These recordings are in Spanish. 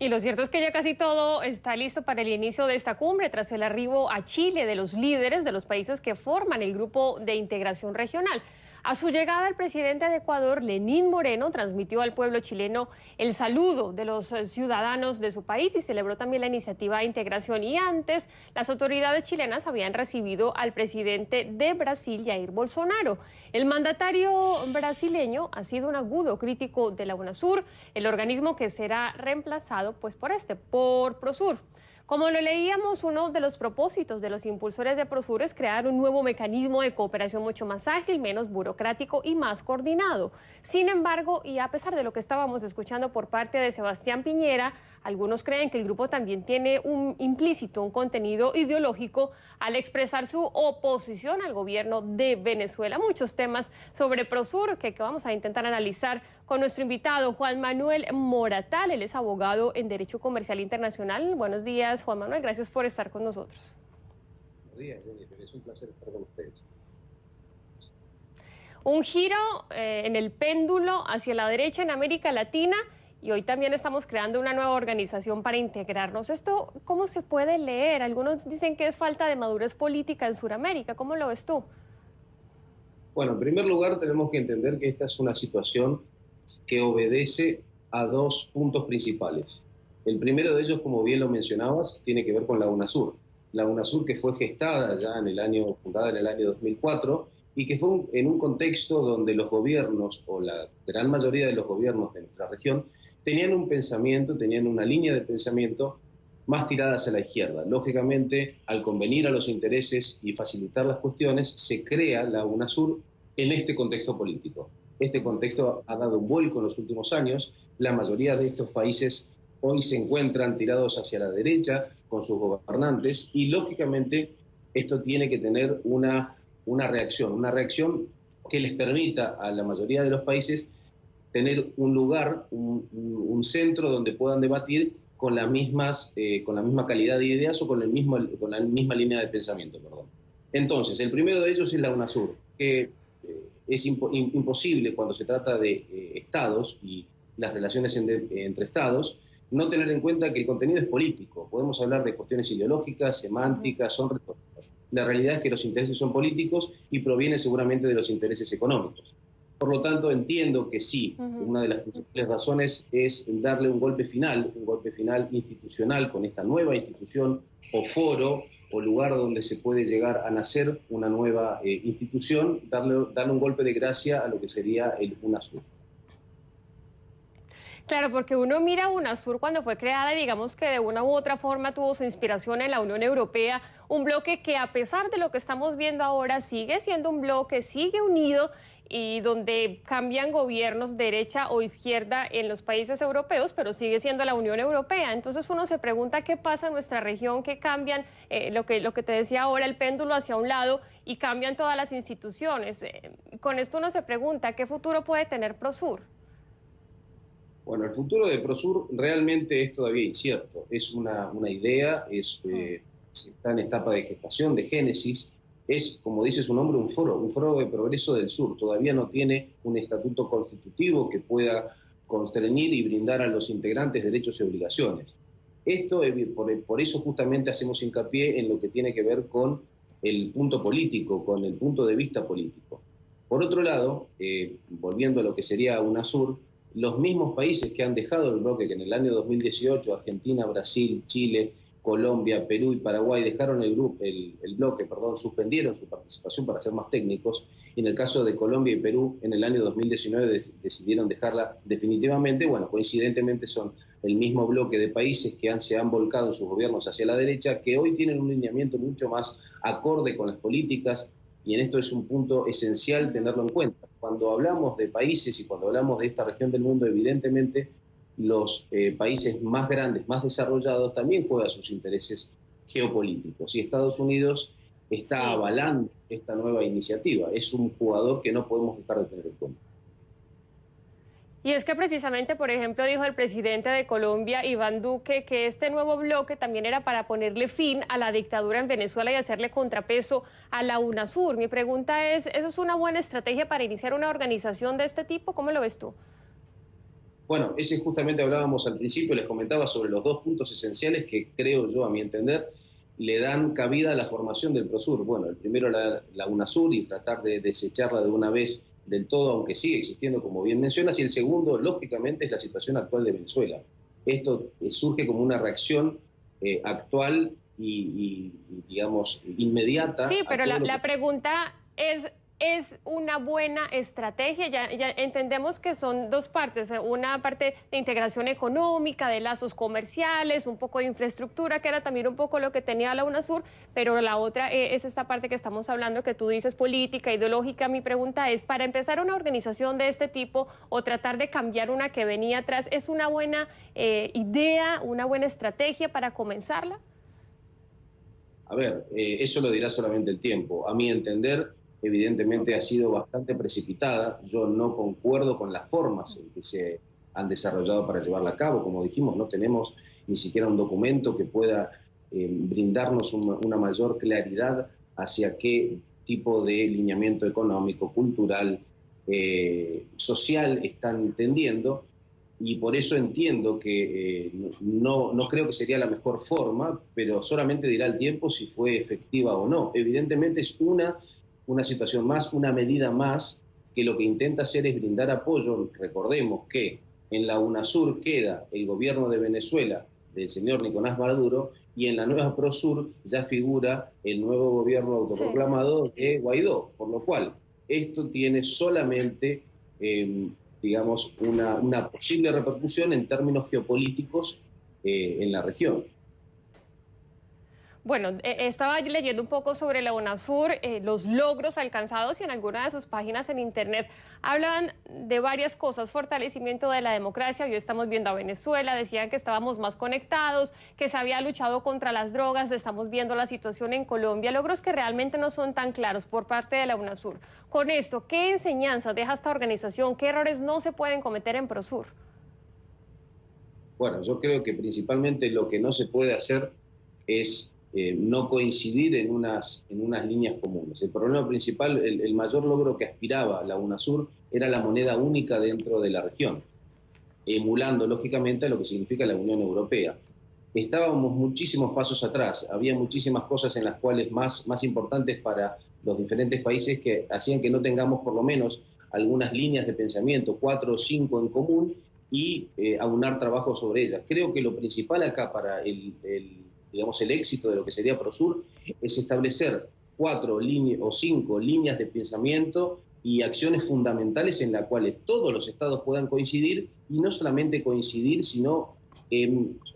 Y lo cierto es que ya casi todo está listo para el inicio de esta cumbre, tras el arribo a Chile de los líderes de los países que forman el Grupo de Integración Regional. A su llegada, el presidente de Ecuador, Lenín Moreno, transmitió al pueblo chileno el saludo de los ciudadanos de su país y celebró también la iniciativa de integración. Y antes, las autoridades chilenas habían recibido al presidente de Brasil, Jair Bolsonaro. El mandatario brasileño ha sido un agudo crítico de la UNASUR, el organismo que será reemplazado por Prosur. Como lo leíamos, uno de los propósitos de los impulsores de Prosur es crear un nuevo mecanismo de cooperación mucho más ágil, menos burocrático y más coordinado. Sin embargo, y a pesar de lo que estábamos escuchando por parte de Sebastián Piñera, algunos creen que el grupo también tiene un contenido ideológico al expresar su oposición al gobierno de Venezuela. Muchos temas sobre Prosur que vamos a intentar analizar con nuestro invitado Juan Manuel Moratal. Él es abogado en Derecho Comercial Internacional. Buenos días, Juan Manuel, gracias por estar con nosotros. Buenos días, Jennifer, es un placer estar con ustedes. Un giro en el péndulo hacia la derecha en América Latina, y hoy también estamos creando una nueva organización para integrarnos. ¿Esto cómo se puede leer? Algunos dicen que es falta de madurez política en Sudamérica. ¿Cómo lo ves tú? Bueno, en primer lugar tenemos que entender que esta es una situación que obedece a dos puntos principales. El primero de ellos, como bien lo mencionabas, tiene que ver con la UNASUR. La UNASUR, que fue gestada ya fundada en el año 2004, y que fue en un contexto donde los gobiernos, o la gran mayoría de los gobiernos de nuestra región, tenían un pensamiento, tenían una línea de pensamiento más tirada hacia la izquierda. Lógicamente, al convenir a los intereses y facilitar las cuestiones, se crea la UNASUR en este contexto político. Este contexto ha dado un vuelco en los últimos años. La mayoría de estos países hoy se encuentran tirados hacia la derecha con sus gobernantes y, lógicamente, esto tiene que tener una reacción que les permita a la mayoría de los países tener un lugar, un centro donde puedan debatir con la misma calidad de ideas o con la misma línea de pensamiento. Perdón. Entonces, el primero de ellos es la UNASUR, que es imposible cuando se trata de estados y las relaciones entre estados, no tener en cuenta que el contenido es político. Podemos hablar de cuestiones ideológicas, semánticas, son retóricas. La realidad es que los intereses son políticos y provienen seguramente de los intereses económicos. Por lo tanto, entiendo que sí, una de las principales razones es darle un golpe final institucional con esta nueva institución o foro o lugar donde se puede llegar a nacer una nueva institución, darle un golpe de gracia a lo que sería el UNASUR. Claro, porque uno mira a UNASUR cuando fue creada, digamos que de una u otra forma tuvo su inspiración en la Unión Europea, un bloque que a pesar de lo que estamos viendo ahora sigue siendo un bloque, sigue unido y donde cambian gobiernos derecha o izquierda en los países europeos, pero sigue siendo la Unión Europea. Entonces uno se pregunta qué pasa en nuestra región, que cambian lo que te decía ahora, el péndulo hacia un lado y cambian todas las instituciones. Con esto uno se pregunta qué futuro puede tener Prosur. Bueno, el futuro de Prosur realmente es todavía incierto. Es una idea, está en etapa de gestación, de génesis. Es, como dice su nombre, un foro de progreso del sur. Todavía no tiene un estatuto constitutivo que pueda constreñir y brindar a los integrantes derechos y obligaciones. Esto, por eso justamente hacemos hincapié en lo que tiene que ver con el punto político, con el punto de vista político. Por otro lado, volviendo a lo que sería UNASUR, los mismos países que han dejado el bloque, que en el año 2018 Argentina, Brasil, Chile, Colombia, Perú y Paraguay dejaron el bloque, suspendieron su participación para ser más técnicos, y en el caso de Colombia y Perú en el año 2019 decidieron dejarla definitivamente. Bueno, coincidentemente son el mismo bloque de países que se han volcado en sus gobiernos hacia la derecha, que hoy tienen un lineamiento mucho más acorde con las políticas, y en esto es un punto esencial tenerlo en cuenta. Cuando hablamos de países y cuando hablamos de esta región del mundo, evidentemente los países más grandes, más desarrollados, también juegan sus intereses geopolíticos. Y Estados Unidos está avalando esta nueva iniciativa. Es un jugador que no podemos dejar de tener en cuenta. Y es que precisamente, por ejemplo, dijo el presidente de Colombia, Iván Duque, que este nuevo bloque también era para ponerle fin a la dictadura en Venezuela y hacerle contrapeso a la UNASUR. Mi pregunta es, ¿eso es una buena estrategia para iniciar una organización de este tipo? ¿Cómo lo ves tú? Bueno, ese justamente hablábamos al principio, les comentaba sobre los dos puntos esenciales que creo yo, a mi entender, le dan cabida a la formación del Prosur. Bueno, el primero la UNASUR y tratar de desecharla de una vez del todo, aunque sigue existiendo, como bien mencionas, y el segundo, lógicamente, es la situación actual de Venezuela. Esto surge como una reacción actual y, digamos, inmediata. Sí, pero la pregunta ¿es una buena estrategia? Ya entendemos que son dos partes, una parte de integración económica, de lazos comerciales, un poco de infraestructura, que era también un poco lo que tenía la UNASUR, pero la otra es esta parte que estamos hablando, que tú dices política, ideológica. Mi pregunta es, para empezar una organización de este tipo o tratar de cambiar una que venía atrás, ¿es una buena idea, una buena estrategia para comenzarla? A ver, eso lo dirá solamente el tiempo. A mi entender, evidentemente ha sido bastante precipitada. Yo no concuerdo con las formas en que se han desarrollado para llevarla a cabo. Como dijimos, no tenemos ni siquiera un documento que pueda brindarnos una mayor claridad hacia qué tipo de lineamiento económico, cultural, social están tendiendo. Y por eso entiendo que no creo que sería la mejor forma, pero solamente dirá el tiempo si fue efectiva o no. Evidentemente es una situación más, una medida más, que lo que intenta hacer es brindar apoyo. Recordemos que en la UNASUR queda el gobierno de Venezuela del señor Nicolás Maduro, y en la nueva PROSUR ya figura el nuevo gobierno autoproclamado de Guaidó, por lo cual esto tiene solamente digamos, una posible repercusión en términos geopolíticos en la región. Bueno, estaba leyendo un poco sobre la UNASUR, los logros alcanzados, y en alguna de sus páginas en internet hablan de varias cosas: fortalecimiento de la democracia. Hoy estamos viendo a Venezuela, decían que estábamos más conectados, que se había luchado contra las drogas, estamos viendo la situación en Colombia, logros que realmente no son tan claros por parte de la UNASUR. Con esto, ¿qué enseñanzas deja esta organización? ¿Qué errores no se pueden cometer en Prosur? Bueno, yo creo que principalmente lo que no se puede hacer es no coincidir en unas líneas comunes. El problema principal, el mayor logro que aspiraba la UNASUR era la moneda única dentro de la región, emulando lógicamente lo que significa la Unión Europea. Estábamos muchísimos pasos atrás, había muchísimas cosas en las cuales más importantes para los diferentes países que hacían que no tengamos por lo menos algunas líneas de pensamiento, 4 o 5 en común, y aunar trabajo sobre ellas. Creo que lo principal acá para digamos, el éxito de lo que sería Prosur es establecer 4 o 5 líneas de pensamiento y acciones fundamentales en las cuales todos los estados puedan coincidir, y no solamente coincidir, sino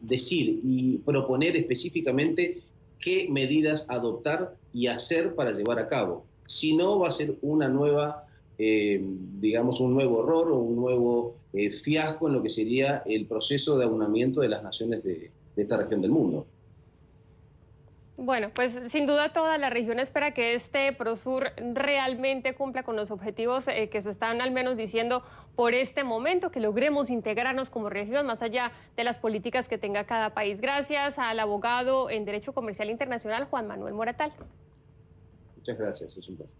decir y proponer específicamente qué medidas adoptar y hacer para llevar a cabo. Si no, va a ser una nueva, digamos, un nuevo error o un nuevo fiasco en lo que sería el proceso de aunamiento de las naciones de esta región del mundo. Bueno, pues sin duda toda la región espera que este Prosur realmente cumpla con los objetivos que se están al menos diciendo por este momento, que logremos integrarnos como región más allá de las políticas que tenga cada país. Gracias al abogado en Derecho Comercial Internacional Juan Manuel Moratal. Muchas gracias, es un placer.